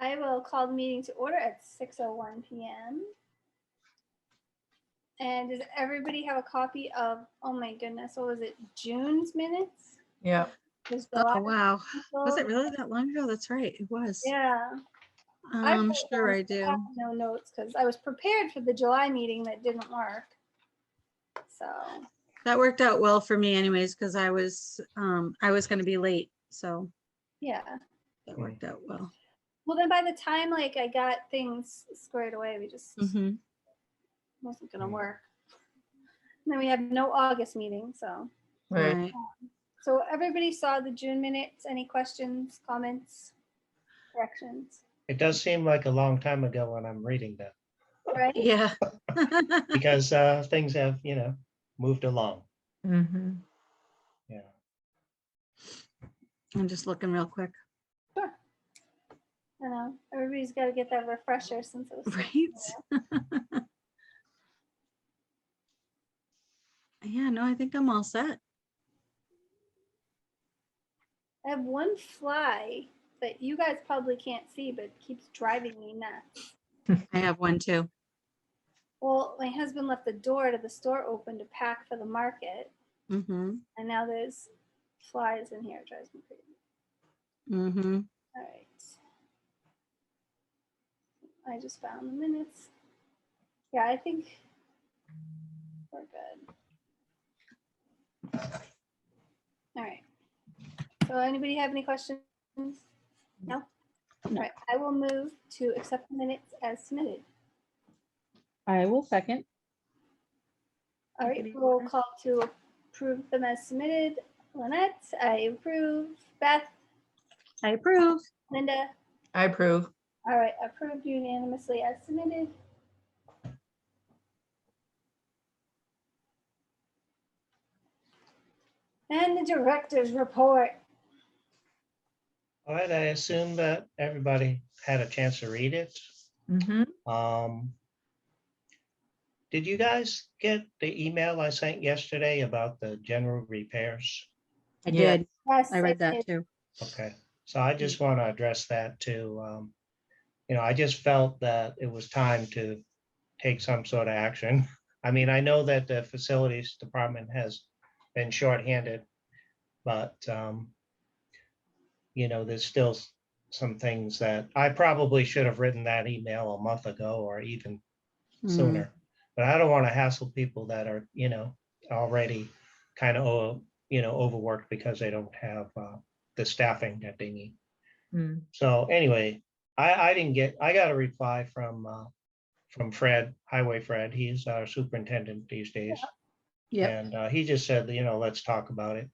I will call the meeting to order at 6:01 p.m. And does everybody have a copy of, oh my goodness, what was it, June's minutes? Yeah. Was the Oh, last wow. Was it people? really that long ago? That's right. It was. Yeah. Sure I do. have no notes because I was prepared for the July meeting that didn't work. So That worked out well for me anyways, because I was going to be late. So yeah. that worked out well. Well, then by the time like I got things squared away, we just Mhm. wasn't gonna work. And then we have no August meeting, so. Right. Right. So everybody saw the June minutes. Any questions, comments, corrections? It does seem like a long time ago when I'm reading them Right? Yeah. because things have, moved along. Mm-hmm. Yeah. I'm just looking real quick. Sure. I know everybody's got to get that refresher since it was. Right. Yeah, no, I think I'm all set. I have one fly that you guys probably can't see, but it keeps driving me nuts. I have one too. Well, my husband left the door to the store open to pack for the market, Mm-hmm. and now there's flies in here. It drives me crazy. Mm-hmm. All right. I just found the minutes. Yeah, I think we're good. All right. So anybody have any questions? No? All right. I will move to accept the minutes as submitted. I will second. All right. Roll call to approve them as submitted. Lynette, I approve. Beth, I approve. Linda. I approve. All right. Approved unanimously as submitted. And the director's report. All right, I assume that everybody had a chance to read it. Mm-hmm. Did you guys get the email I sent yesterday about the general repairs? I Yeah. did. Yes, I read that did. too. Okay, so I just want to address that too. I just felt that it was time to take some sort of action. I mean, I know that the facilities department has been shorthanded, but there's still some things that I probably should have written that email a month ago or even sooner. But I don't want to hassle people that are, already kind of, overworked because they don't have the staffing that they need. Mm. So anyway, I got a reply from Fred, Highway Fred. He's our superintendent these days. Yep. And he just said, let's talk about it.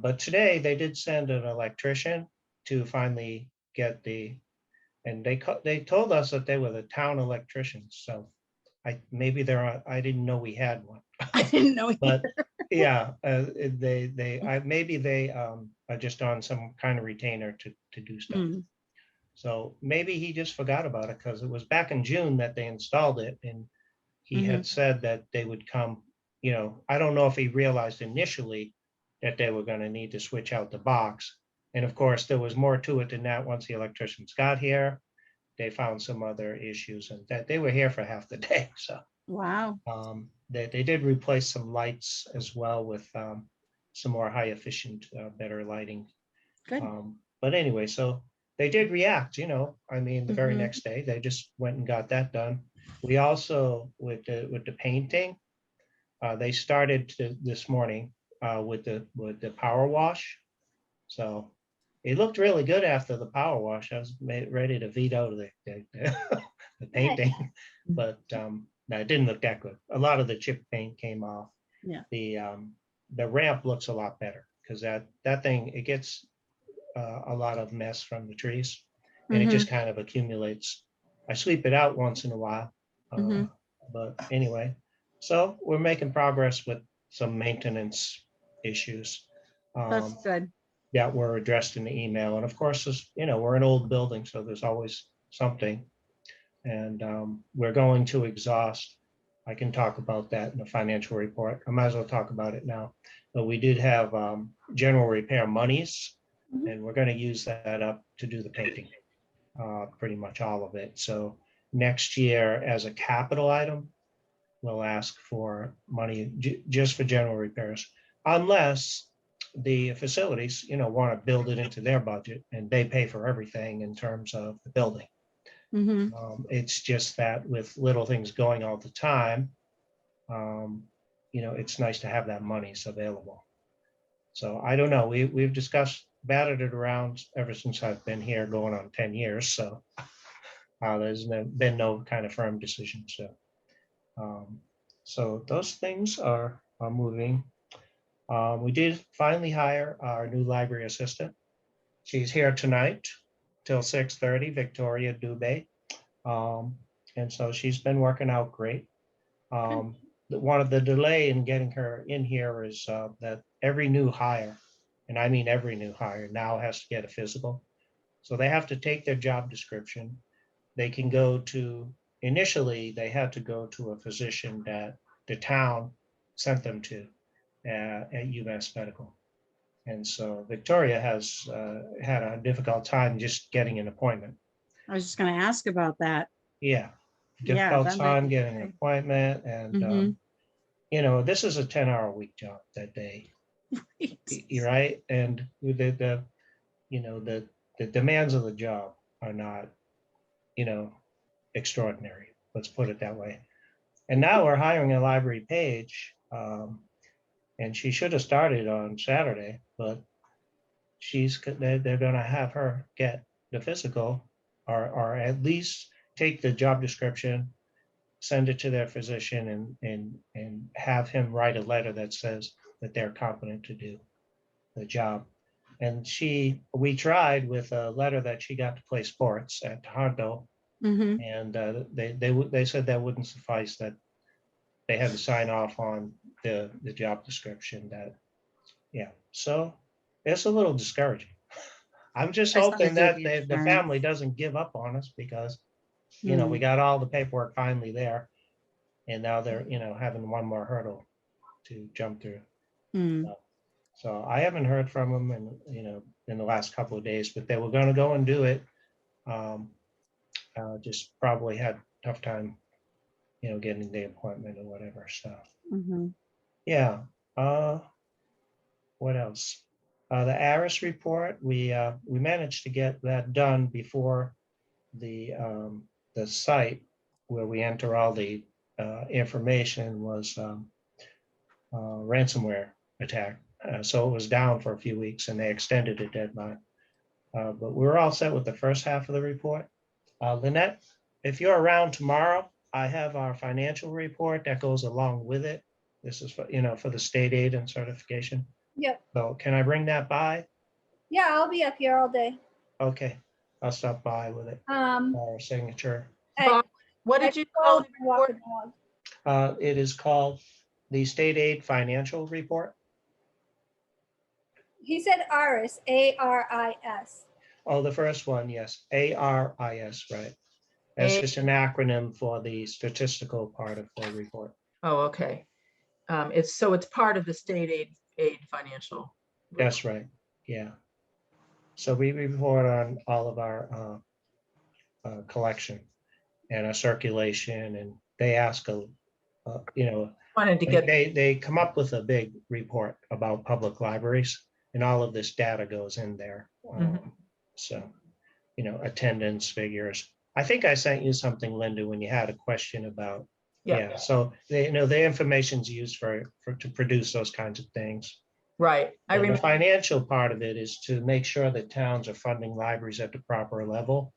But today they did send an electrician to finally get and they told us that they were the town electricians. So I didn't know we had one. I didn't know. But yeah, maybe they are just on some kind of retainer to do stuff. So maybe he just forgot about it because it was back in June that they installed it, and he had said that they would come. I don't know if he realized initially that they were going to need to switch out the box. And of course, there was more to it than that. Once the electricians got here, they found some other issues, and that they were here for half the day. So Wow. they did replace some lights as well with some more high efficient, better lighting. Good. But anyway, so they did react, I mean, the very next day, they just went and got that done. We also, with the painting, they started this morning with the power wash. So it looked really good after the power wash. I was ready to veto the painting, but no, it didn't look that good. A lot of the chip paint came off. Yeah. The ramp looks a lot better because that thing, it gets a lot of mess from the trees, and it just kind of accumulates. I sweep it out once in a while, but anyway, so we're making progress with some maintenance issues. That's good. That were addressed in the email. And of course, we're an old building, so there's always something. And we're going to exhaust. I can talk about that in the financial report. I might as well talk about it now. But we did have general repair monies, and we're going to use that up to do the painting. pretty much all of it. So next year, as a capital item, we'll ask for money just for general repairs, unless the facilities, want to build it into their budget and they pay for everything in terms of the building. Mhm. It's just that with little things going all the time, it's nice to have that money available. So I don't know. We've discussed, batted it around ever since I've been here, going on 10 years. So there's been no kind of firm decision. So those things are moving. We did finally hire our new library assistant. She's here tonight till 6:30, Victoria Dubé. And so she's been working out great. One of the delay in getting her in here is that every new hire, and I mean every new hire, now has to get a physical. So they have to take their job description. They can go to, initially, they had to go to a physician that the town sent them to at UMass Medical. And so Victoria has had a difficult time just getting an appointment. I was just gonna ask about that. Yeah, Yeah, difficult that might time be getting an hard. appointment. And, this is a 10-hour-a-week job that they, you're right. And the demands of the job are not, extraordinary. Let's put it that way. And now we're hiring a library page, and she should have started on Saturday, but they're going to have her get the physical, or at least take the job description, send it to their physician, and have him write a letter that says that they're competent to do the job. And we tried with a letter that she got to play sports at Tohoto, Mhm. and they said that wouldn't suffice, that they had to sign off on the job description. So it's a little discouraging. I'm just That's hoping always that the reassuring. family doesn't give up on us, because we got all the paperwork finally there, and now they're having one more hurdle to jump through. Mm. So I haven't heard from them in the last couple of days, but they were going to go and do it. Just probably had a tough time, getting the appointment or whatever. So Mhm. yeah. What else? The ARIS report, we managed to get that done before the site where we enter all the information was ransomware attack. So it was down for a few weeks, and they extended the deadline. But we're all set with the first half of the report. Lynette, if you're around tomorrow, I have our financial report that goes along with it. This is for the state aid and certification. Yep. So can I bring that by? Yeah, I'll be up here all day. Okay, I'll stop by with it. Our signature. Bob, what did you call the Walk report? the dog. It is called the State Aid Financial Report. He said ARIS, ARIS. Oh, the first one, yes, ARIS, right? That's just an acronym for the statistical part of the report. Oh, okay. It's part of the state aid financial. That's right, yeah. So we report on all of our collection and our circulation, and they ask Wanted to get, they come up with a big report about public libraries, and all of this data goes in there. So, attendance figures. I think I sent you something, Linda, when you had a question about, yeah, so the information's used to produce those kinds of things. right. I And the remember, financial part of it is to make sure that towns are funding libraries at the proper level.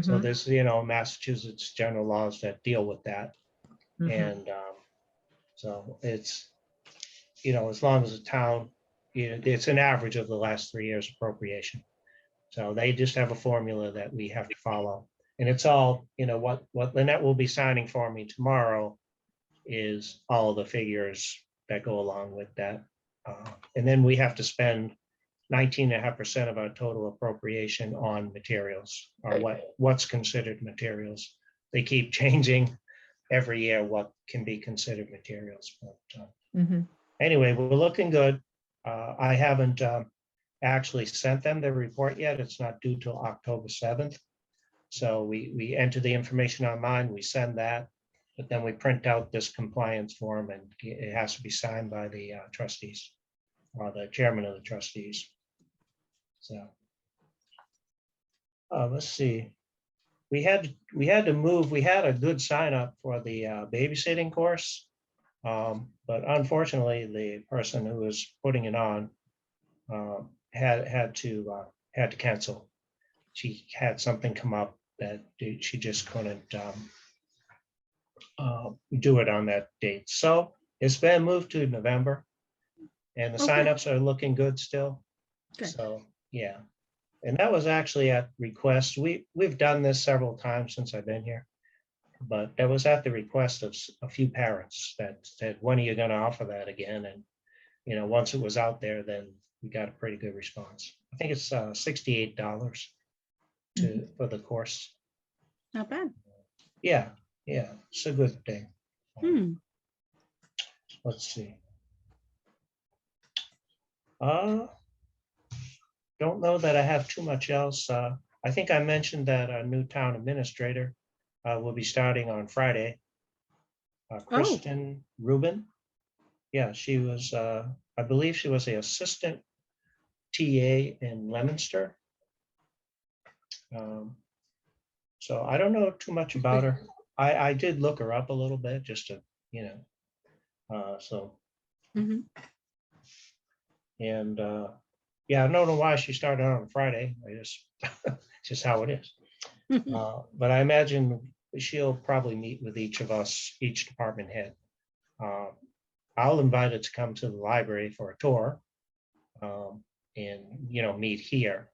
So there's, Massachusetts general laws that deal with that. And so it's, as long as the town, it's an average of the last 3 years appropriation. So they just have a formula that we have to follow. And it's all, what Lynette will be signing for me tomorrow is all the figures that go along with that. And then we have to spend 19.5% of our total appropriation on materials, or what's considered materials. They keep changing every year what can be considered materials. But anyway, we're looking good. I haven't actually sent them the report yet. It's not due till October 7th. So we enter the information online, we send that, but then we print out this compliance form and it has to be signed by the trustees or the chairman of the trustees. So let's see. We had to move, we had a good sign up for the babysitting course. But unfortunately, the person who was putting it on had to cancel. She had something come up that she just couldn't do it on that date. So it's been moved to November, and the Okay. signups are looking good still. Good. So yeah, and that was actually at request. We've done this several times since I've been here, but that was at the request of a few parents that said, "When are you going to offer that again?" And once it was out there, then we got a pretty good response. I think it's $68 for the course. Not bad. Yeah, it's a good thing. Hmm. Let's see. Don't know that I have too much else. I think I mentioned that a new town administrator will be starting on Friday. Kristen Rubin. Yeah, she was, I believe she was the assistant TA in Leominster. So I don't know too much about her. I did look her up a little bit just to, so, Mhm. and yeah, I don't know why she started on Friday. It's just how it is. But I imagine she'll probably meet with each of us, each department head. I'll invite her to come to the library for a tour and, meet here.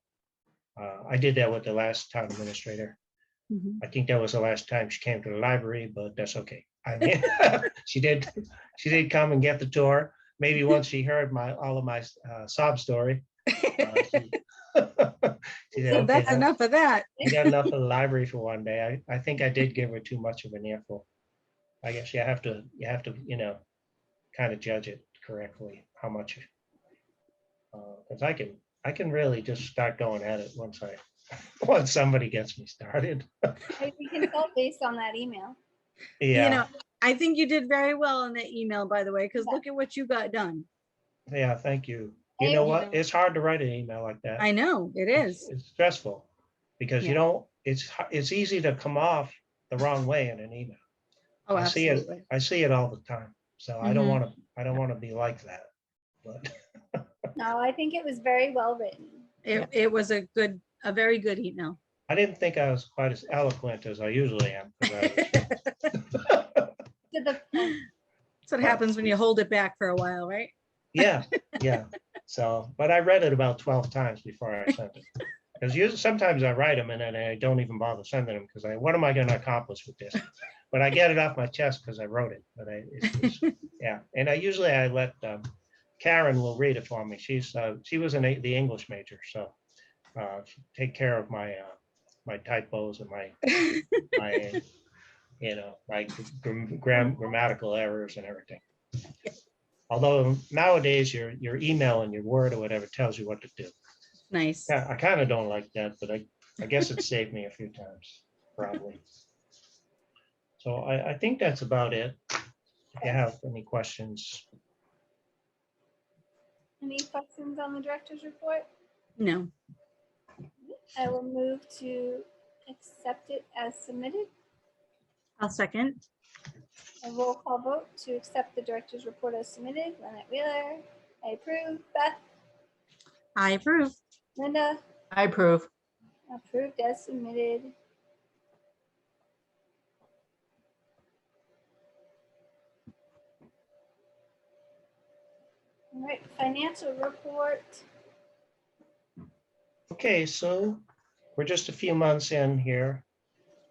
I did that with the last town administrator. Mhm. I think that was the last time she came to the library, but that's okay. I mean, she did come and get the tour. Maybe once she heard all of my sob story. She said, So okay, that's enough of that. you got enough of the library for one day. I think I did give her too much of an earful. I guess you have to, kind of judge it correctly, how much, because I can really just start going at it once somebody gets me started. We can tell based on that email. Yeah, I think you did very well in that email, by the way, because look at what you got done. yeah, thank you. You know what? It's hard to write an email like that. I know it is. It's stressful because Yeah. it's easy to come off the wrong way in an email. Oh, I see absolutely. it all the time. So I don't Mhm. want to be like that. But No, I think it was very well written. It was a very good email. I didn't think I was quite as eloquent as I usually am. To the point. That's what happens when you hold it back for a while, right? Yeah. So, but I read it about 12 times before I sent it. Because sometimes I write them and then I don't even bother sending them because what am I going to accomplish with this? But I get it off my chest because I wrote it. But yeah. And I usually let Karen will read it for me. She was the English major, so take care of my my typos and my my grammatical errors and everything. Although nowadays your email and your Word or whatever tells you what to do. Nice. Yeah, I kind of don't like that, but I guess it saved me a few times, probably. So I think that's about it. If you have any questions. Any questions on the director's report? No. I will move to accept it as submitted. I'll second. A roll call vote to accept the director's report as submitted. Lynette Wheeler, I approve. Beth, I approve. Linda, I approve. approved as submitted. All right, financial report. Okay, so we're just a few months in here.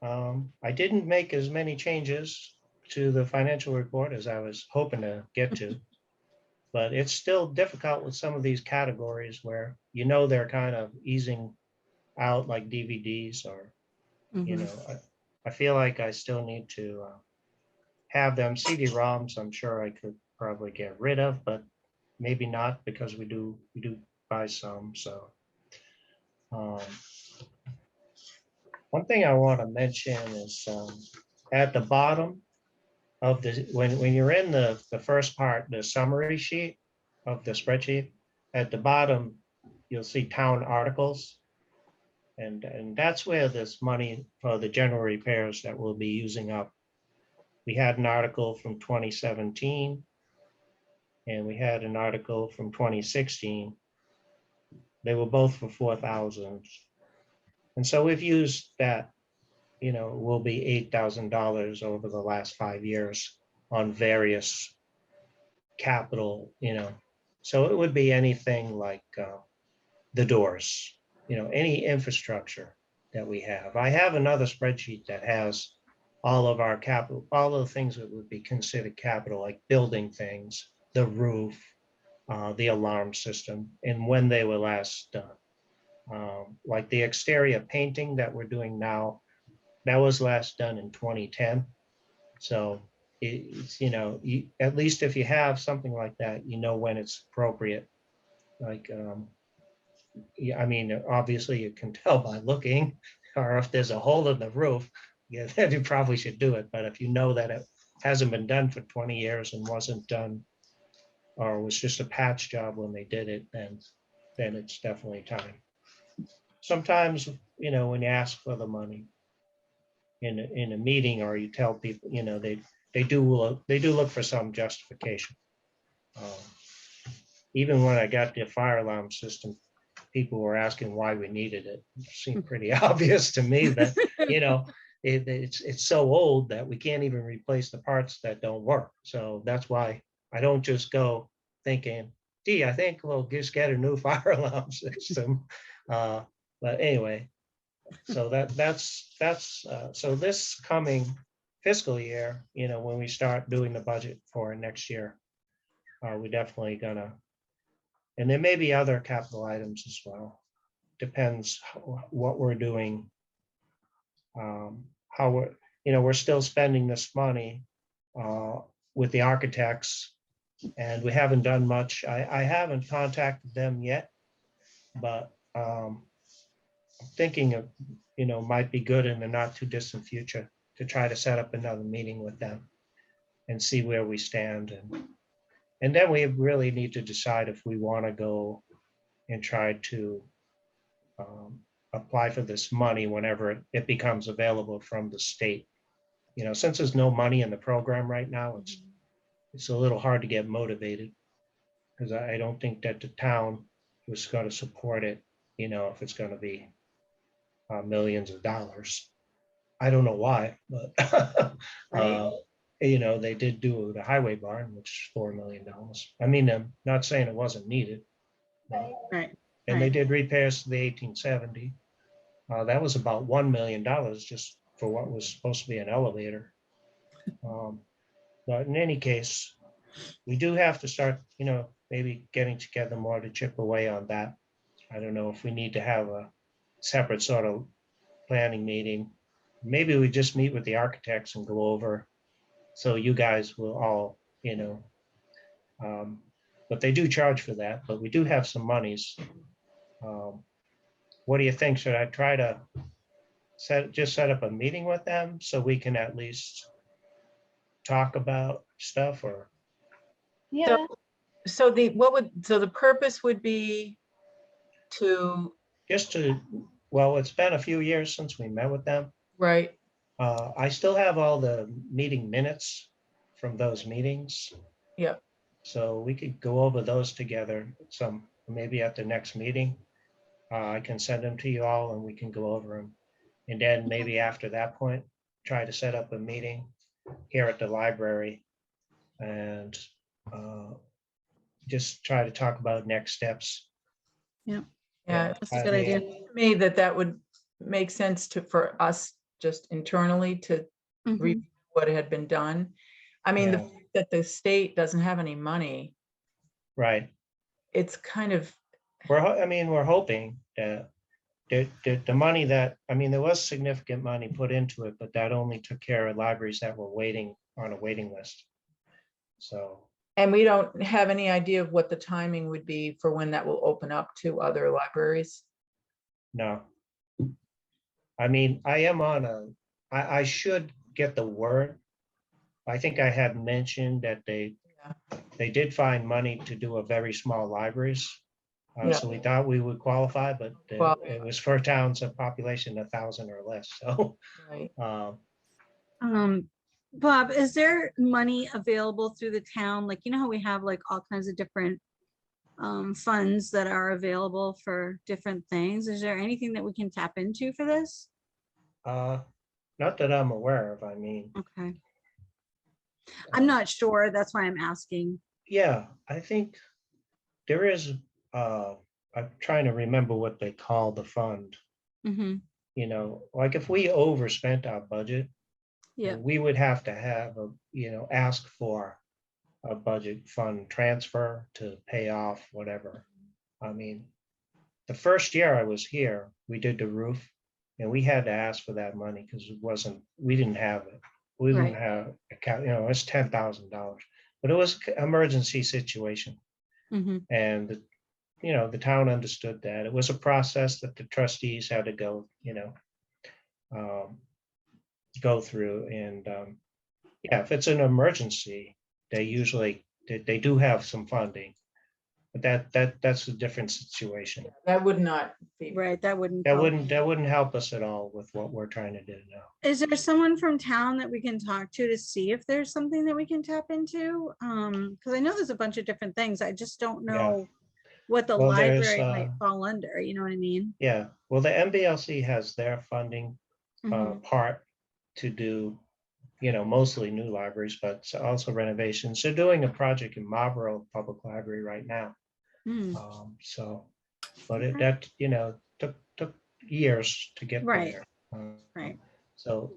I didn't make as many changes to the financial report as I was hoping to get to, but it's still difficult with some of these categories where they're kind of easing out, like DVDs or I feel like I still need to have them. CD-ROMs, I'm sure I could probably get rid of, but maybe not because we do buy some. So One thing I want to mention is at the bottom of the, when you're in the first part, the summary sheet of the spreadsheet, at the bottom, you'll see town articles. And that's where this money for the general repairs that we'll be using up. We had an article from 2017, and we had an article from 2016. They were both for 4,000. And so we've used that, will be $8,000 over the last 5 years on various capital, So it would be anything like the doors, any infrastructure that we have. I have another spreadsheet that has all of our capital, all of the things that would be considered capital, like building things, the roof, the alarm system, and when they were last done. Like the exterior painting that we're doing now, that was last done in 2010. So it's, at least if you have something like that, when it's appropriate. Like, yeah, I mean, obviously you can tell by looking, or if there's a hole in the roof, yeah, then you probably should do it. But if you know that it hasn't been done for 20 years and wasn't done, or was just a patch job when they did it, then it's definitely time. Sometimes, when you ask for the money in a meeting, or you tell people, they do look for some justification. Even when I got the fire alarm system, people were asking why we needed it. It seemed pretty obvious to me that, it's so old that we can't even replace the parts that don't work. So that's why I don't just go thinking, gee, I think we'll just get a new fire alarm system. But anyway, so that's so this coming fiscal year, when we start doing the budget for next year, we're definitely gonna, and there may be other capital items as well. Depends what we're doing. How we're still spending this money with the architects, and we haven't done much. I haven't contacted them yet, but I'm thinking of, might be good in the not too distant future to try to set up another meeting with them and see where we stand. And then we really need to decide if we want to go and try to apply for this money whenever it becomes available from the state. Since there's no money in the program right now, it's a little hard to get motivated, because I don't think that the town was going to support it, if it's going to be millions of dollars. I don't know why, but they did do the highway barn, which is $4 million. I mean, I'm not saying it wasn't needed. Right. And they did repairs to the 1870. That was about $1 million just for what was supposed to be an elevator. But in any case, we do have to start, maybe getting together more to chip away on that. I don't know if we need to have a separate sort of planning meeting. Maybe we just meet with the architects and go over, so you guys will all, but they do charge for that, but we do have some monies. What do you think? Should I try to set up a meeting with them so we can at least talk about stuff, or? Yeah, So the purpose would be to, Just to, well, it's been a few years since we met with them. right, I still have all the meeting minutes from those meetings. yeah, So we could go over those together maybe at the next meeting. I can send them to you all and we can go over them. And then maybe after that point, try to set up a meeting here at the library and just try to talk about next steps. yeah. That's a I good mean, idea. To me, that would make sense for us just internally to Mhm. review what had been done. I mean, the Yeah. fact that the state doesn't have any money, Right. it's kind of, We're hoping that the money that, there was significant money put into it, but that only took care of libraries that were waiting on a waiting list. So, and we don't have any idea of what the timing would be for when that will open up to other libraries. no. I mean, I am on I should get the word. I think I had mentioned that they did find money to do a very small libraries. Yeah. So we thought we would qualify, but Well- it was for towns of population 1,000 or less. So, Right. Bob, is there money available through the town? Like, you know how we have like all kinds of different funds that are available for different things? Is there anything that we can tap into for this? not that I'm aware of. I mean, Okay. I'm not sure. That's why I'm asking. yeah, I think there is, I'm trying to remember what they call the fund. Mm-hmm. You know, like if we overspent our budget, Yeah. we would have to have ask for a budget fund transfer to pay off whatever. I mean, the first year I was here, we did the roof and we had to ask for that money because we didn't have it. We didn't Right. have account, it's $10,000, but it was an emergency situation. Mm-hmm. And the town understood that. It was a process that the trustees had to um, go through. And yeah, if it's an emergency, they do have some funding, but that's a different situation. That would not be. Right. That wouldn't. That help. wouldn't help us at all with what we're trying to do now. Is there someone from town that we can talk to see if there's something that we can tap into? Because I know there's a bunch of different things. I just don't know what the Well, there's, library might fall under. You know what I mean? Yeah, well, the MBLC has their funding Mhm. part to do, mostly new libraries, but also renovations. They're doing a project in Marlboro Public Library right now. Mm. So, but Okay. that, took years to get Right. there. Right. So,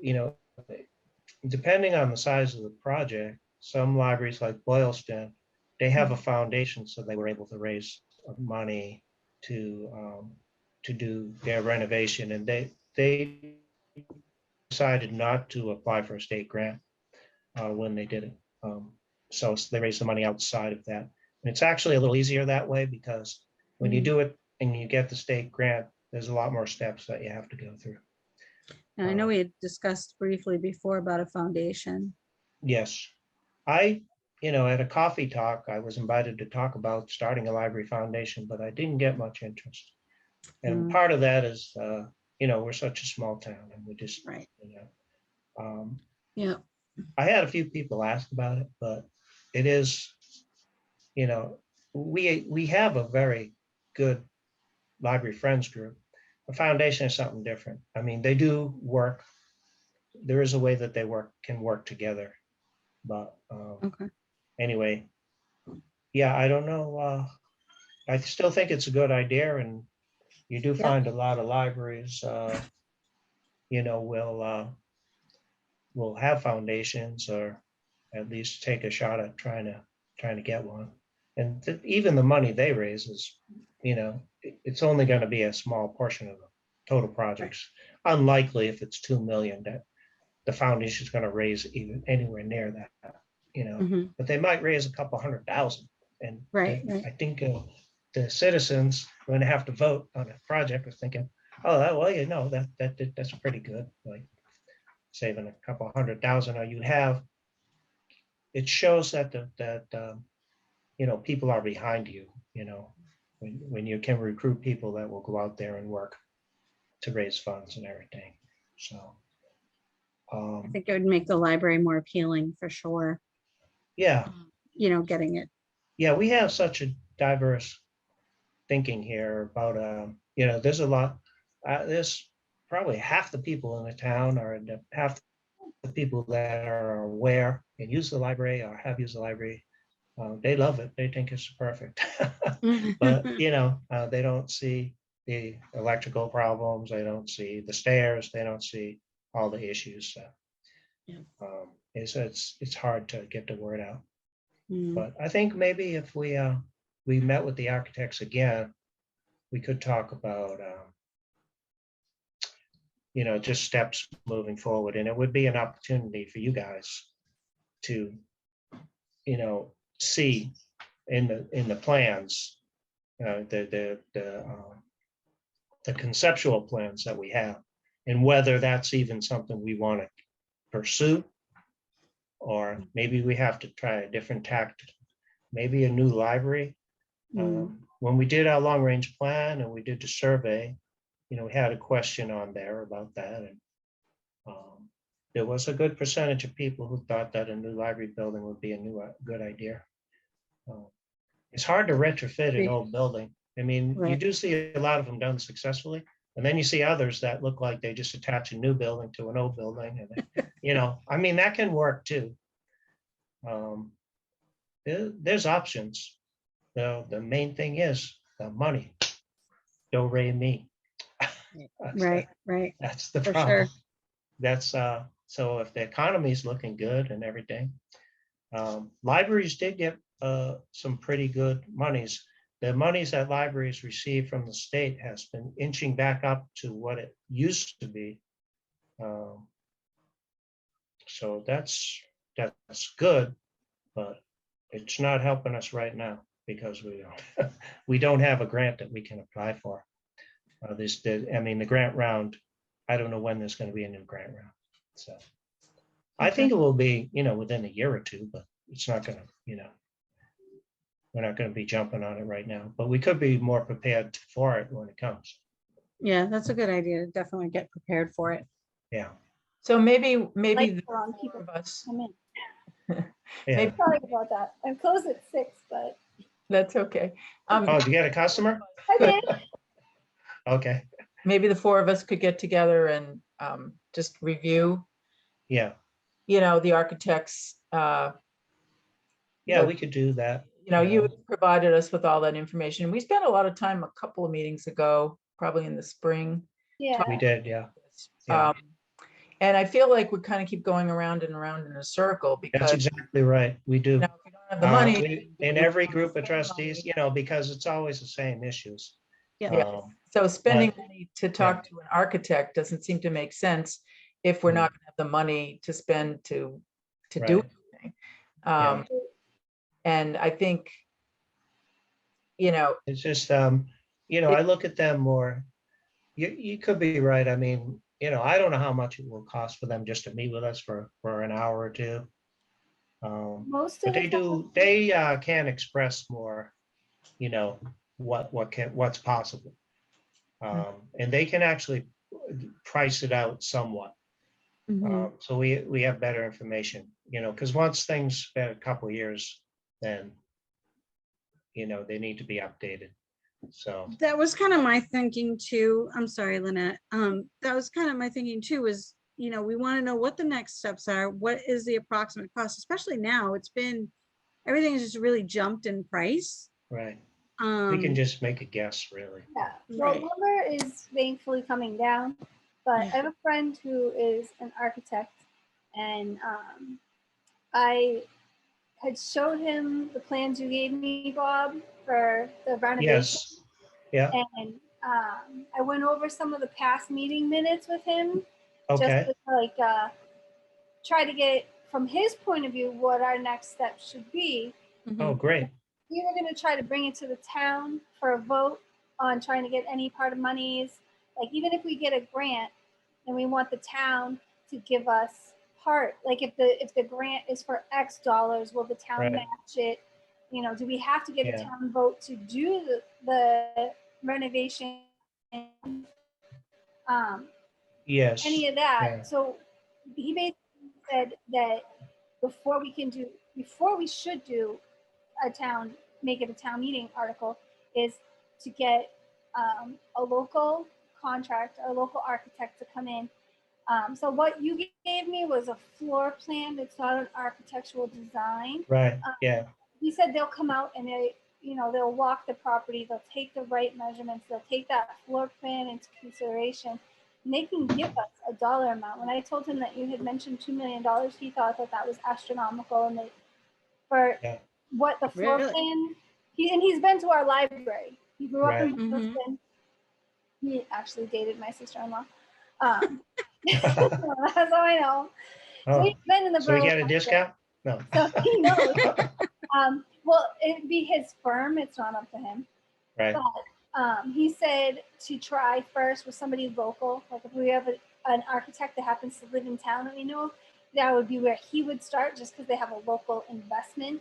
depending on the size of the project, some libraries like Boylston, they have a foundation, so they were able to raise money to do their renovation, and they decided not to apply for a state grant when they did it. So they raised the money outside of that. And it's actually a little easier that way because when you do it and you get the state grant, there's a lot more steps that you have to go through. And I know we had discussed briefly before about a foundation. Yes. At a coffee talk, I was invited to talk about starting a library foundation, but I didn't get much interest. And part of that is, we're such a small town and we just, Right. Yeah. I had a few people ask about it, but it is, we have a very good library friends group. A foundation is something different. I mean, they do work. There is a way that they can work together. But Okay. anyway, yeah, I don't know. I still think it's a good idea, and you do find a lot of libraries, will have foundations or at least take a shot at trying to get one. And even the money they raise is, it's only going to be a small portion of the total projects. Unlikely if it's 2 million that the foundation is going to raise even anywhere near that, but they might raise a couple 100,000. And Right. I think the citizens going to have to vote on a project are thinking, oh, that's pretty good. Like saving a couple 100,000, or it shows that people are behind you, when you can recruit people that will go out there and work to raise funds and everything. So I think it would make the library more appealing for sure. yeah, Getting it. yeah, we have such a diverse thinking here about there's a lot. There's probably half the people in the town or half the people that are aware and use the library or have used the library. They love it. They think it's perfect. But they don't see the electrical problems. They don't see the stairs. They don't see all the issues. It's hard to get the word out. But I think maybe if we met with the architects again, we could talk about just steps moving forward, and it would be an opportunity for you guys to see in the plans the conceptual plans that we have, And whether that's even something we want to pursue, or maybe we have to try a different tact, maybe a new library. When we did our long range plan and we did the survey, we had a question on there about that. And there was a good percentage of people who thought that a new library building would be a good idea. It's hard to retrofit an old building. I mean, you Right. do see a lot of them done successfully. And then you see others that look like they just attach a new building to an old building. And, I mean, that can work too. There's options. The main thing is the money. Do re mi. Right, right. That's the For problem. sure. That's so if the economy is looking good and everything, libraries did get some pretty good monies. The monies that libraries receive from the state has been inching back up to what it used to be. So that's good, but it's not helping us right now because we don't have a grant that we can apply for. The grant round, I don't know when there's going to be a new grant round. So I think it will be, within a year or two, but it's not going to, we're not going to be jumping on it right now, but we could be more prepared for it when it comes. Yeah, that's a good idea. Definitely get prepared for it. Yeah. So maybe Like the the wrong four people of us, come in. Yeah. Maybe- Sorry about that. I'm closed at 6, but that's okay. Oh, did you get a customer? I did. Okay. Maybe the four of us could get together and just review, Yeah. the architects. Yeah, we could do that. You provided us with all that information. We spent a lot of time a couple of meetings ago, probably in the spring. Yeah. We did, yeah. Yeah. And I feel like we kind of keep going around and around in a circle because That's exactly right. We do. if you don't have the money. In every group of trustees, because it's always the same issues. Yeah. So spending but- money to talk to an architect doesn't seem to make sense if we're not going to have the money to spend to do Right. anything. Yeah. And I think, It's just, I look at them more. You could be right. I mean, I don't know how much it will cost for them just to meet with us for an hour or two. Most But of the they time, do, they can express more, what's possible. And they can actually price it out somewhat. Mhm. So we have better information, because once things been a couple of years, then, they need to be updated. So, That was kind of my thinking too. I'm sorry, Lynette. That was kind of my thinking too, is, we want to know what the next steps are. What is the approximate cost, especially now? Everything has just really jumped in price. right, we can Um, just make a guess, really. yeah. Well, Right. lumber is thankfully coming down, but I have a friend who is an architect, and I had showed him the plans you gave me, Bob, for the renovation. Yes, yeah, And I went over some of the past meeting minutes with him, okay, just to try to get from his point of view what our next steps should be. oh, great, We were going to try to bring it to the town for a vote on trying to get any part of monies. Like even if we get a grant, and we want the town to give us part. Like if the grant is for X dollars, will the town Right. match it? Do we have to get a Yeah. town vote to do the renovation? yes, Any of that. yeah. So he basically said that before we should do make it a town meeting article, is to get a local contractor, a local architect to come in. So what you gave me was a floor plan. It's not an architectural design. Right, yeah, He said they'll come out and they'll walk the property. They'll take the right measurements. They'll take that floor plan into consideration. And they can give us a dollar amount. When I told him that you had mentioned $2 million, he thought that was astronomical. And for Yeah. what the floor Really? plan, he's been to our library. He grew up in Right. Boston. He actually dated my sister-in-law. That's how I know. So Oh, he's been in the so we Berlin get a Library. discount? No. So he knows. Well, it'd be his firm. It's not up to him. Right, But he said to try first with somebody local. Like if we have an architect that happens to live in town that we know of, that would be where he would start, just because they have a local investment.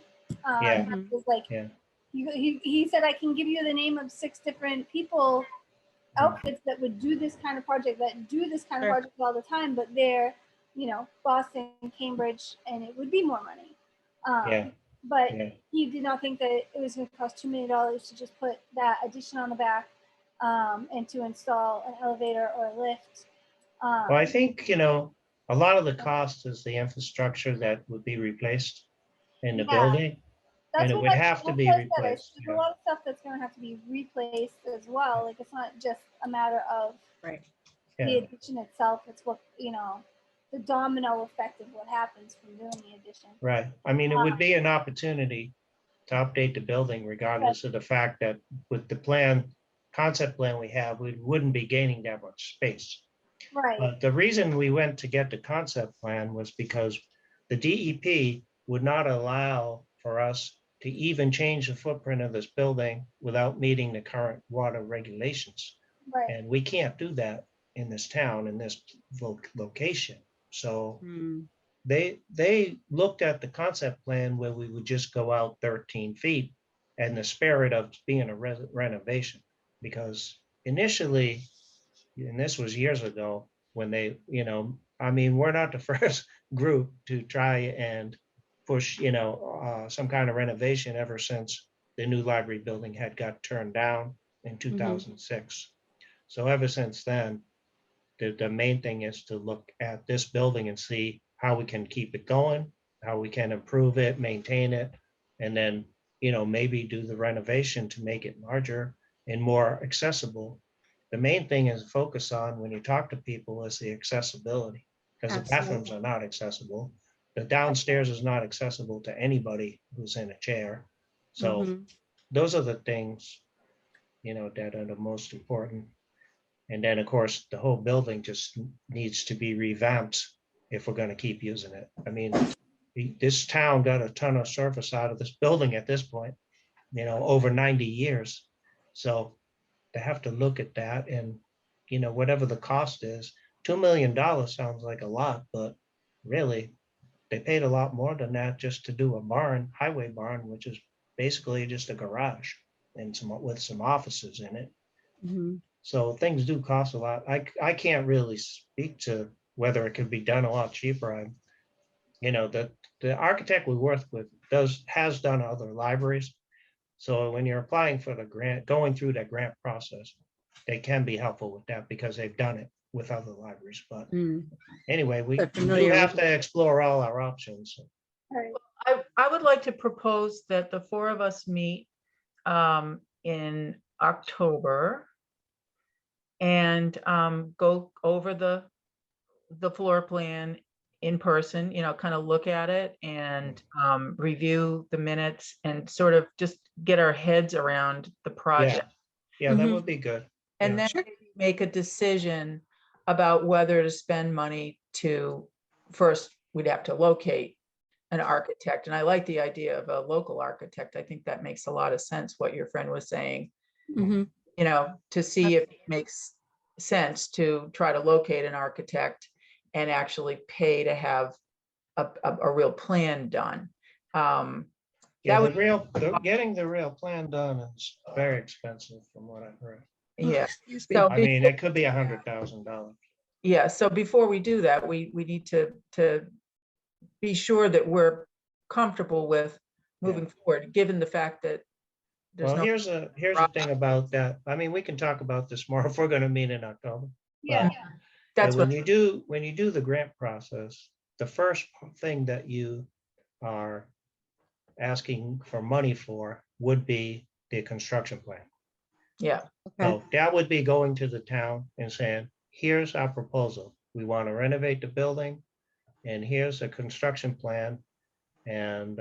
Yeah. It's like Yeah. he said, I can give you the name of 6 different people, outfits that would do this kind of project, that do this kind of Sure. project all the time, but they're, Boston, Cambridge, and it would be more money. Yeah. But Yeah. he did not think that it was going to cost $2 million to just put that addition on the back, and to install an elevator or a lift. Well, I think, a lot of the cost is the infrastructure that would be replaced in the Yeah. building, and That's it what would have to be I said. replaced. There's Yeah. a lot of stuff that's going to have to be replaced as well. Like, it's not just a matter of Right. the Yeah. addition itself. It's what, the domino effect of what happens from doing the addition. Right. I mean, it would be an opportunity to update the building regardless of the fact that with the concept plan we have, we wouldn't be gaining that much space. Right. But the reason we went to get the concept plan was because the DEP would not allow for us to even change the footprint of this building without meeting the current water regulations. Right. And we can't do that in this town, in this location. So Mm. they looked at the concept plan where we would just go out 13 feet, and the spirit of being a renovation, because initially, and this was years ago, when they, I mean, we're not the first group to try and push, some kind of renovation ever since the new library building had got turned down in 2006. So ever since then, the main thing is to look at this building and see how we can keep it going, how we can improve it, maintain it, and then, maybe do the renovation to make it larger and more accessible. The main thing is focus on when you talk to people is the accessibility, because the bathrooms Absolutely. are not accessible. The downstairs is not accessible to anybody who's in a chair. So Mhm. those are the things, that are the most important. And then, of course, the whole building just needs to be revamped if we're going to keep using it. I mean, this town got a ton of service out of this building at this point, over 90 years. So they have to look at that, and, whatever the cost is, $2 million sounds like a lot, but really, they paid a lot more than that just to do a barn, highway barn, which is basically just a garage and with some offices in it. Mhm. So things do cost a lot. I can't really speak to whether it could be done a lot cheaper. The architect we work with has done other libraries. So when you're applying for the grant, going through that grant process, they can be helpful with that because they've done it with other libraries. But Mm. anyway, we They're do familiar have with to explore all our options. All right. I would like to propose that the 4 of us meet in October and go over the floor plan in person, kind of look at it and review the minutes and sort of just get our heads around the project. Yeah, that Mhm. would be good. And Yeah. then Sure. maybe make a decision about whether to spend money first, we'd have to locate an architect. And I like the idea of a local architect. I think that makes a lot of sense, what your friend was saying, Mhm. to see if it makes sense to try to locate an architect and actually pay to have a real plan done. Yeah, That would, getting the real plan done is very expensive from what I've heard. yeah. Excuse me. So I mean, it could be $100,000. yeah, so before we do that, we need to be sure that we're comfortable with moving forward, given the fact that there's Well, no. here's the thing about that. I mean, we can talk about this more if we're going to meet in October. Yeah. That's But what, when you do the grant process, the first thing that you are asking for money for would be the construction plan. yeah, Okay. So that would be going to the town and saying, here's our proposal. We want to renovate the building, and here's a construction plan. And,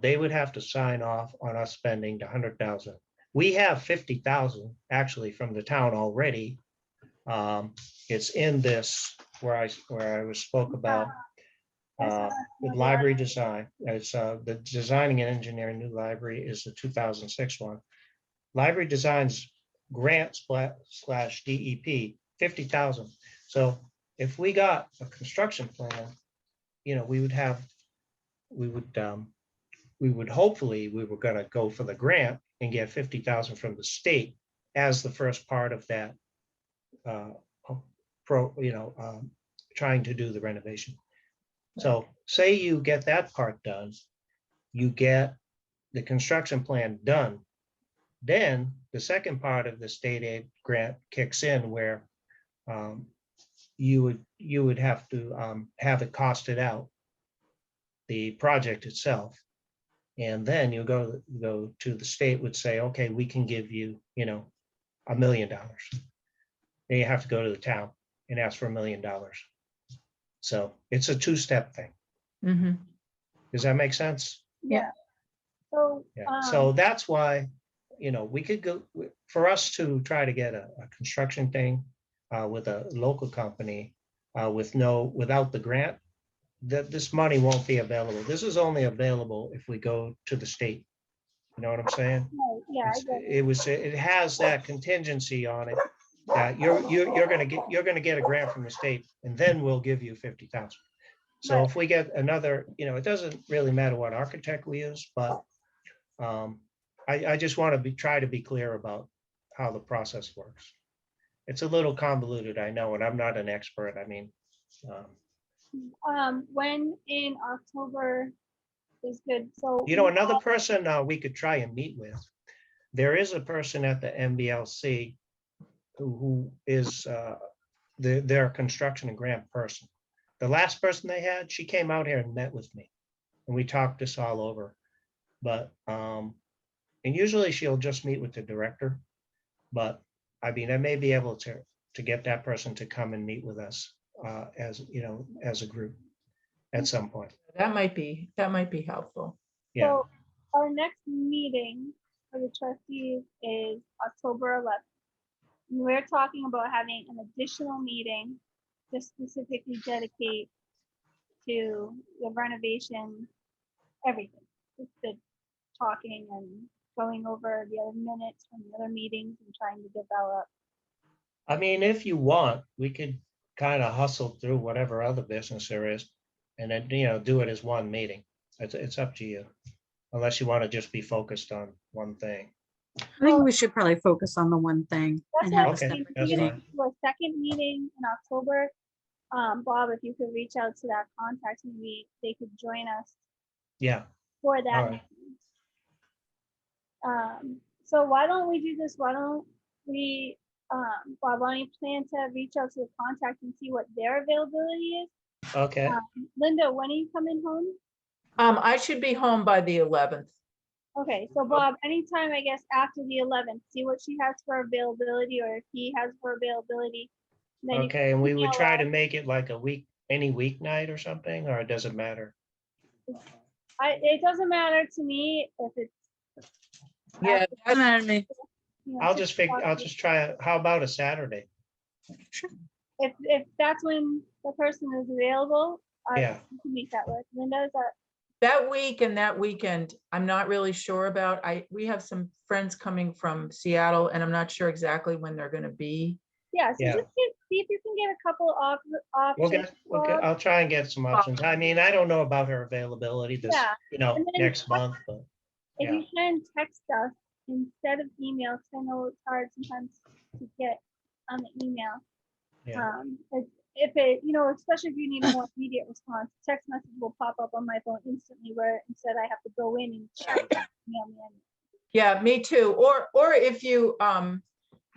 they would have to sign off on us spending the 100,000. We have 50,000 actually from the town already. It's in this where I was spoke about with library design. It's the designing and engineering new library is the 2006 one. Library designs grant / DEP 50,000. So if we got a construction plan, you know, we would hopefully, we were gonna go for the grant and get 50,000 from the state as the first part of that uh, trying to do the renovation. So say you get that part done, you get the construction plan done, then the second part of the state aid grant kicks in where you would have to have it costed out, the project itself. And then you go to the state would say, okay, we can give you, you know, $1 million. Then you have to go to the town and ask for $1 million. So it's a two-step thing. Mhm. Does that make sense? Yeah. So, Yeah. So that's why, you know, we could go, for us to try to get a construction thing with a local company without the grant, that this money won't be available. This is only available if we go to the state. You know what I'm saying? right, yeah, I get it. It has that contingency on it that you're gonna get a grant from the state, and then we'll give you 50,000. So Right. if we get another, you know, it doesn't really matter what architect we use, but I just want to try to be clear about how the process works. It's a little convoluted, I know, and I'm not an expert. I mean, When in October is good, so. you know, another person we could try and meet with. There is a person at the MBLC who is their construction and grant person. The last person they had, she came out here and met with me, and we talked this all over. But and usually she'll just meet with the director. But I mean, I may be able to get that person to come and meet with us as, you know, as a group at some point. That might be helpful. Yeah. So our next meeting for the trustees is October 11th. And we're talking about having an additional meeting to specifically dedicate to the renovation, everything. Just the talking and going over the other minutes from the other meetings and trying to develop. I mean, if you want, we could kind of hustle through whatever other business there is and then, you know, do it as one meeting. It's up to you, unless you want to just be focused on one thing. I think we should probably focus on the one thing That's and what have a I'm Okay, saying. separate that's meeting. fine. For a second meeting in October, Bob, if you could reach out to that contact, maybe they could join us Yeah, for that. all right. So why don't we do this? Why don't we, Bob, why don't you plan to reach out to the contact and see what their availability is? Okay, Linda, when are you coming home? I should be home by the 11th. Okay, so Bob, anytime, I guess, after the 11th, see what she has for availability, or if he has for availability. Then you okay, and we would email try us. to make it like any weeknight or something, or it doesn't matter? It doesn't matter to me if it's. Yeah, Doesn't matter to me. you know, I'll 6 just o'clock. try it. How about a Saturday? If that's when the person is available, Yeah. we can make that work. Linda, is that? that week and that weekend, I'm not really sure about. We have some friends coming from Seattle, and I'm not sure exactly when they're going to be. Yeah, so Yeah. just see if you can get a couple of options. Okay, I'll try and get some options. I mean, I don't know about her availability this, Yeah, you know, and then- next month, but If yeah. you can text us instead of email, 'cause I know it's hard sometimes to get on the email. Yeah. If it, you know, especially if you need a more immediate response, text message will pop up on my phone instantly, where instead I have to go in and check. Email me. Yeah, me too. Or if you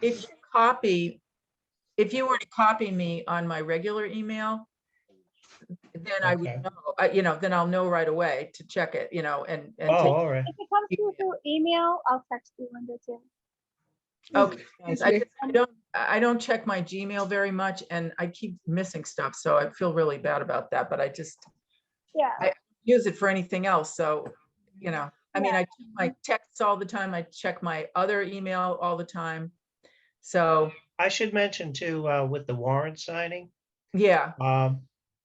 if you were to copy me on my regular email, then I would Okay. know, you know, then I'll know right away to check it, you know, and Oh, take. all right. If it comes through email, I'll text you, Linda, too. Okay, thanks. I don't check my Gmail very much, and I keep missing stuff, so I feel really bad about that, but I just Yeah, use it for anything else, so, you know, I mean, I check my texts all the time, I check my other email all the time, so, I should mention too, with the warrant signing, yeah,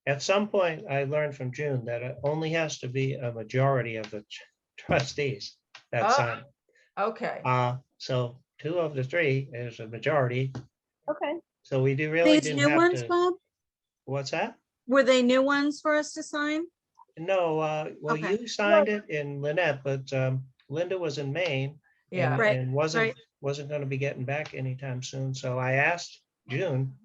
at some point I learned from June that it only has to be a majority of the trustees that Oh. sign. okay, So 2 of the 3 is a majority. okay. So we really These didn't new have ones, to, Bob? what's that? Were they new ones for us to sign? No, well, Okay. you signed it in Lynette, but Linda was in Maine. Yeah. and- Right, And wasn't gonna be getting back anytime soon. So I asked June,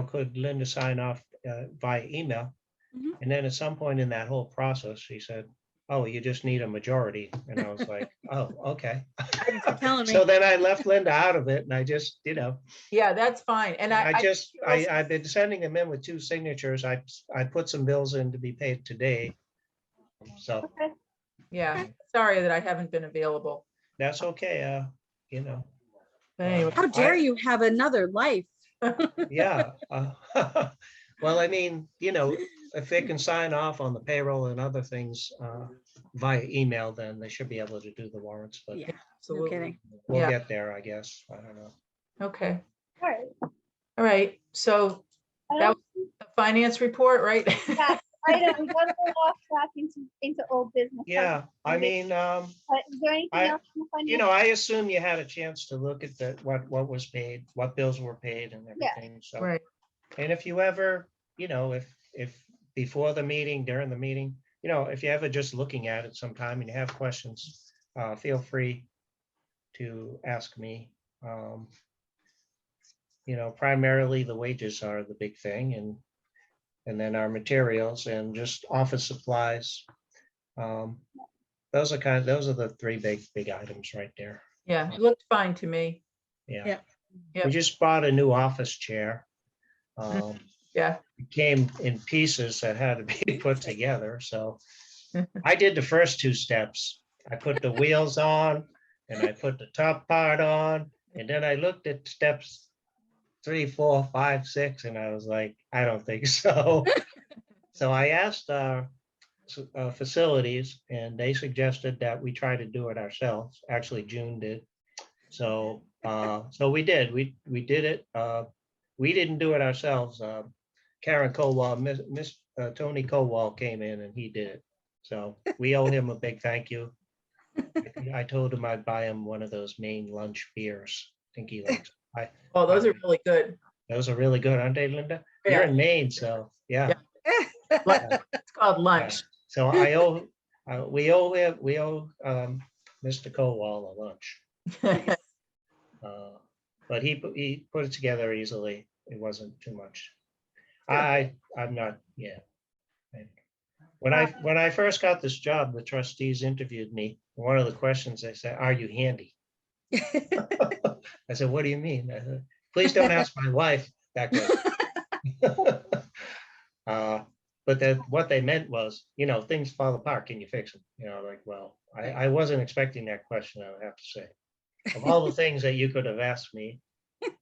could Linda sign off via email? Mhm. And then at some point in that whole process, she said, oh, you just need a majority. And I was like, oh, okay. Thanks for telling me. So then I left Linda out of it and I just, Yeah, that's fine. And I've been sending them in with 2 signatures. I put some bills in to be paid today. So Okay. yeah, sorry that I haven't been available. that's okay. But anyway, How dare you have another life? Yeah. Well, I mean, if they can sign off on the payroll and other things via email, then they should be able to do the warrants, but Yeah, no absolutely. kidding. we'll Yeah. get there, I guess. I don't know. Okay, All right. all right. So I that don't was the finance report, right? Yeah. I know we got a little off track into old business. Yeah, I mean, But is there anything I- else in the financial? I assume you had a chance to look at what was paid, what bills were paid and Yeah. everything, so. Right. And if you ever, if before the meeting, during the meeting, if you ever just looking at it sometime and you have questions, feel free to ask me. Primarily the wages are the big thing and then our materials and just office supplies. Those are the 3 big items right there. Yeah, it looked fine to me. Yeah. Yeah. Yep. We just bought a new office chair. Yeah. It came in pieces that had to be put together. So I did the first 2 steps. I put the wheels on and I put the top part on. And then I looked at steps 3, 4, 5, 6, and I was like, I don't think so. So I asked facilities and they suggested that we try to do it ourselves. Actually, June did. So we did. We did it. We didn't do it ourselves. Karen Kowal, Miss Tony Kowal came in and he did it. So we owe him a big thank you. I told him I'd buy him one of those Maine lunch beers. I think he likes. Oh, those are really good. Those are really good, aren't they, Linda? You're Yeah. in Maine, so yeah. It's called lunch. So we owe Mr. Kowal a lunch. But he put it together easily. It wasn't too much. I'm not, yeah. When I first got this job, the trustees interviewed me. One of the questions they said, "Are you handy?" I said, "What do you mean?" I said, "Please don't ask my wife that question." But what they meant was, things fall apart. Can you fix them? Well, I wasn't expecting that question, I would have to say. Of all the things that you could have asked me,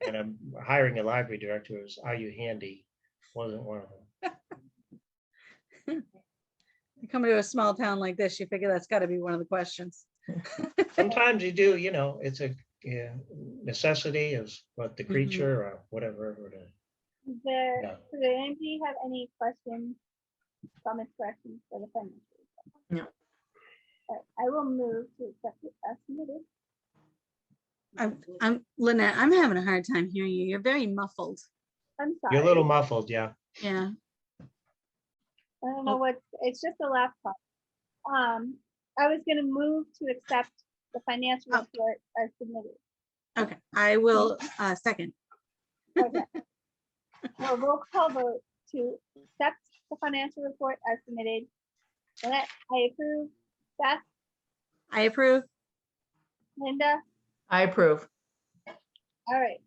and I'm hiring a library director, is, "Are you handy?" Wasn't one of them. Coming to a small town like this, you figure that's got to be one of the questions. Sometimes you do, it's a necessity is what the creature or whatever. Is there, Yeah. does anybody have any questions, comments, corrections for the financial report? No. All right, I will move to accept it as submitted. I'm Lynette, I'm having a hard time hearing you. You're very muffled. I'm sorry. You're a little muffled, yeah. Yeah. I don't know what, it's just a laptop. I was gonna move to accept the financial Oh. report as submitted. Okay, I will second. Okay. Well, roll call vote to accept the financial report as submitted. Lynette, I approve. Beth, I approve. Linda, I approve. all right.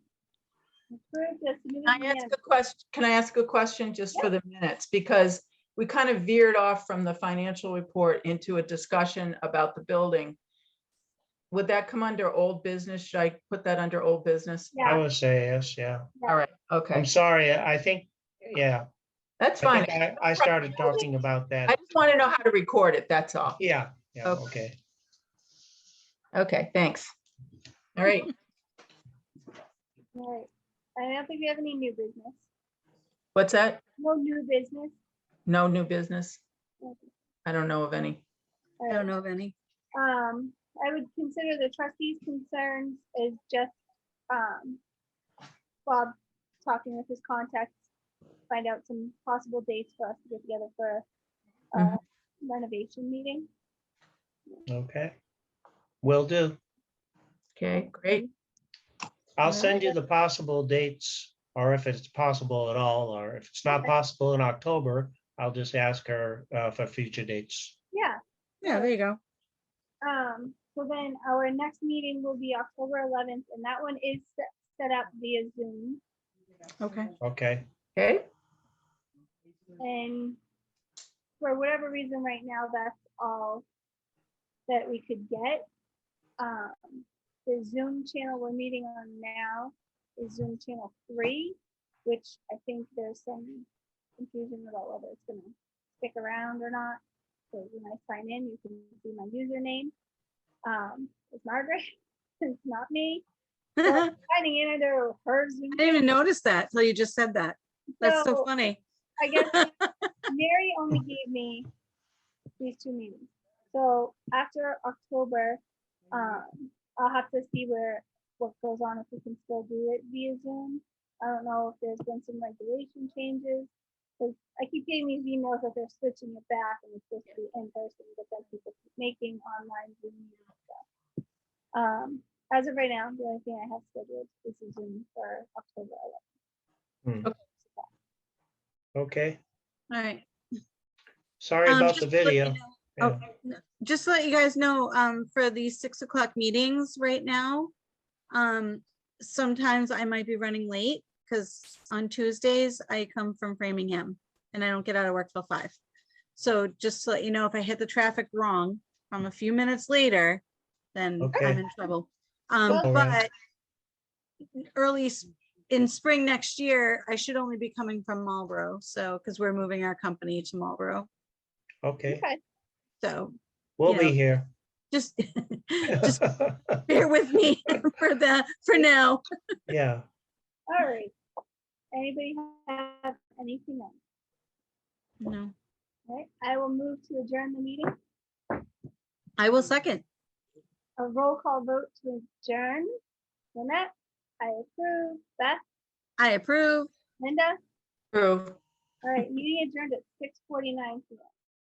Approved as submitted. Can I ask a question? Can I ask a question just for the minutes? Because we kind of veered off from the financial report into a discussion about the building. Would that come under old business? Should I put that under old business? I Yeah, would say yes, yeah. All right, okay, I'm sorry, I think, yeah. that's I fine. think I started talking about I that. just want to know how to record it, that's all. Yeah, Okay. okay. Okay, thanks. All right, all right. I don't think we have any new business. what's that? No new business. No new business? Okay. I don't know of any. All I right. don't know of any. I would consider the trustees' concerns as just, Bob talking with his contacts, find out some possible dates for us to get together for a Mhm. renovation meeting. Okay. Will do. Okay, great. I'll Well- send you the possible dates, or if it's possible at all, or if it's not Okay. possible in October, I'll just ask her for future dates. Yeah. Yeah, there you go. So then our next meeting will be October 11th, and that one is set up via Zoom. Okay. Okay, Okay, And for whatever reason, right now, that's all that we could get. The Zoom channel we're meeting on now is Zoom channel 3, which I think there's some confusion about whether it's gonna stick around or not. So when I sign in, you can see my username. It's Margaret, it's not me. So I I'm signing in under her Zoom. didn't even notice that till you just said that. That's so So funny. I guess Mary only gave me these 2 meetings. So after October, I'll have to see what goes on, if we can still do it via Zoom. I don't know if there's been some regulation changes, because I keep getting these emails that they're switching it back and it's supposed to be in person, but then people keep making online Zoom meetings stuff. As of right now, the only thing I have scheduled is a Zoom for October 11th. okay. All right. Sorry about Just the to let you video. know- Yeah. Oh, no, just to let you guys know, for these 6 o'clock meetings right now, sometimes I might be running late because on Tuesdays I come from Framingham and I don't get out of work till 5. So just to let you know, if I hit the traffic wrong from a few minutes later, then Okay. I'm in trouble. All right. But in spring next year, I should only be coming from Marlboro. So, because we're moving our company to Marlboro. Okay, Okay. So we'll you be know, here. just bear with me for now. Yeah, All right. Anybody have anything else? No, All right, I will move to adjourn the meeting. I will second. A roll call vote to adjourn. Lynette, I approve. Beth, I approve. Linda. approve. All right, meeting adjourned at 6:49 p.m.